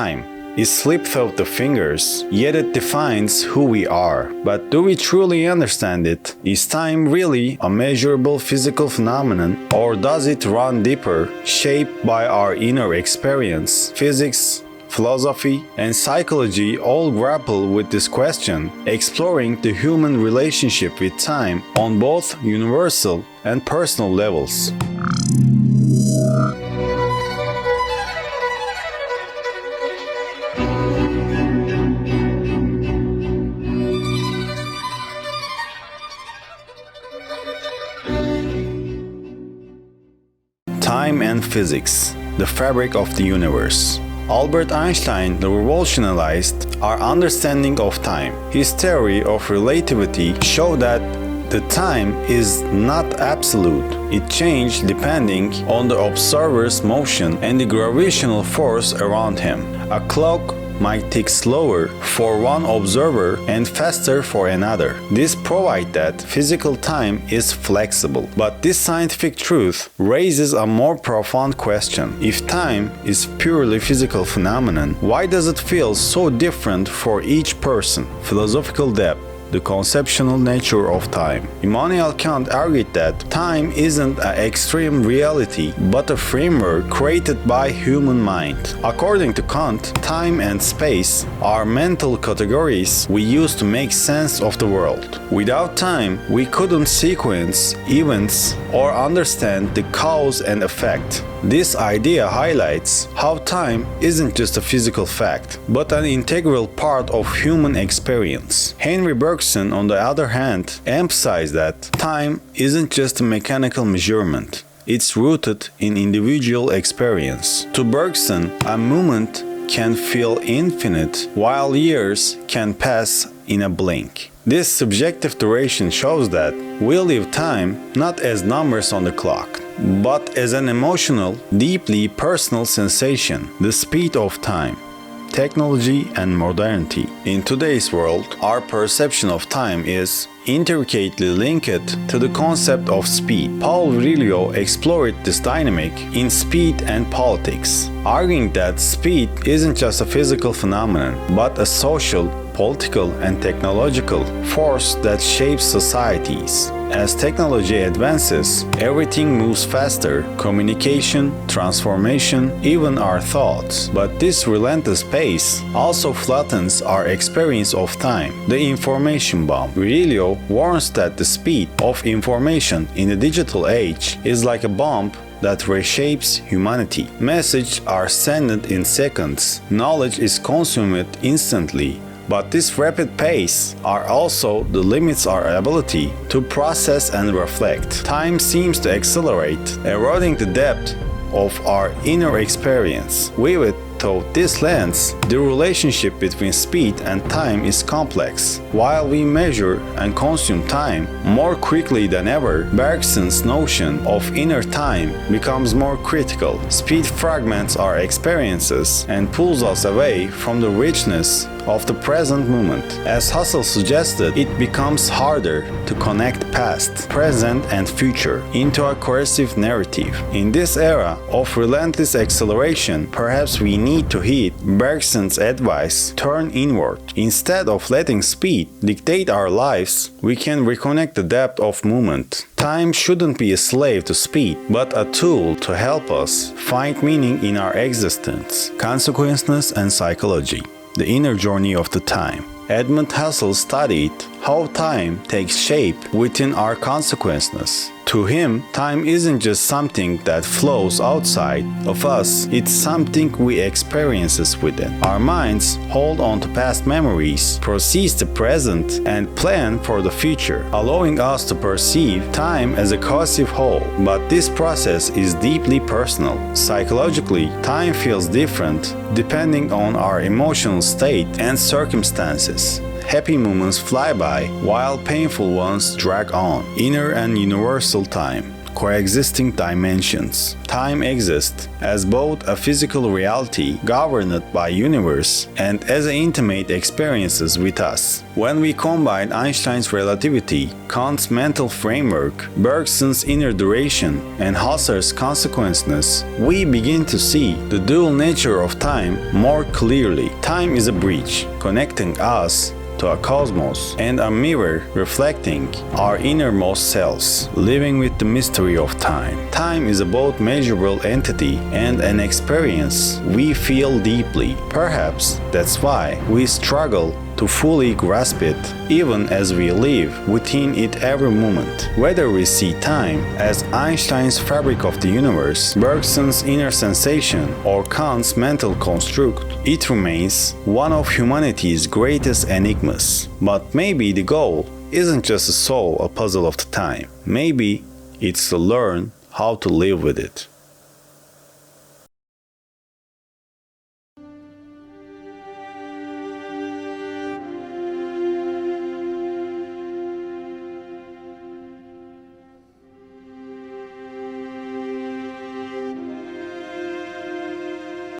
Time is slipped through the fingers, yet it defines who we are. But do we truly understand it? Is time really a measurable physical phenomenon, or does it run deeper, shaped by our inner experience? Physics, philosophy, and psychology all grapple with this question, exploring the human relationship with time on both universal and personal levels. Time and physics, the fabric of the universe. Albert Einstein revolutionized our understanding of time. His theory of relativity showed that the time is not absolute. It changed depending on the observer's motion and the gravitational force around him. A clock might tick slower for one observer and faster for another. This provides that physical time is flexible. But this scientific truth raises a more profound question. If time is purely physical phenomenon, why does it feel so different for each person? Philosophical depth. The conceptual nature of time. Immanuel Kant argued that time isn't an extreme reality, but a framework created by human mind. According to Kant, time and space are mental categories we use to make sense of the world. Without time, we couldn't sequence events or understand the cause and effect. This idea highlights how time isn't just a physical fact, but an integral part of human experience. Henry Bergson, on the other hand, emphasized that time isn't just a mechanical measurement. It's rooted in individual experience. To Bergson, a moment can feel infinite, while years can pass in a blink. This subjective duration shows that we live time not as numbers on the clock, but as an emotional, deeply personal sensation, the speed of time, technology, and modernity. In today's world, our perception of time is intricately linked to the concept of speed. Paul Virilio explored this dynamic in Speed and Politics, arguing that speed isn't just a physical phenomenon, but a social, political, and technological force that shapes societies. As technology advances, everything moves faster: communication, transformation, even our thoughts. But this relentless pace also flattens our experience of time. The information bomb. Virilio warns that the speed of information in the digital age is like a bomb that reshapes humanity. Messages are sent in seconds. Knowledge is consumed instantly. But this rapid pace are also the limits our ability to process and reflect. Time seems to accelerate, eroding the depth of our inner experience. Viewed through this lens, the relationship between speed and time is complex. While we measure and consume time more quickly than ever, Bergson's notion of inner time becomes more critical. Speed fragments our experiences and pulls us away from the richness of the present moment. As Husserl suggested, it becomes harder to connect past, present, and future into a cohesive narrative. In this era of relentless acceleration, perhaps we need to heed Bergson's advice: turn inward. Instead of letting speed dictate our lives, we can reconnect the depth of movement. Time shouldn't be a slave to speed, but a tool to help us find meaning in our existence. Consequences and psychology. The inner journey of the time. Edmund Husserl studied how time takes shape within our consequences. To him, time isn't just something that flows outside of us, it's something we experience within. Our minds hold on to past memories, process the present, and plan for the future, allowing us to perceive time as a cohesive whole. But this process is deeply personal. Psychologically, time feels different depending on our emotional state and circumstances. Happy moments fly by, while painful ones drag on. Inner and universal time. coexisting dimensions. Time exists as both a physical reality governed by universe and as intimate experiences with us. When we combine Einstein's relativity, Kant's mental framework, Bergson's inner duration, and Husserl's consequencelessness, we begin to see the dual nature of time more clearly. Time is a bridge connecting us to a cosmos and a mirror reflecting our innermost selves, living with the mystery of time. Time is a both measurable entity and an experience we feel deeply. Perhaps that's why we struggle to fully grasp it, even as we live within it every moment. Whether we see time as Einstein's fabric of the universe, Bergson's inner sensation, or Kant's mental construct, it remains one of humanity's greatest enigmas. But maybe the goal isn't just to solve a puzzle of the time. Maybe it's to learn how to live with it.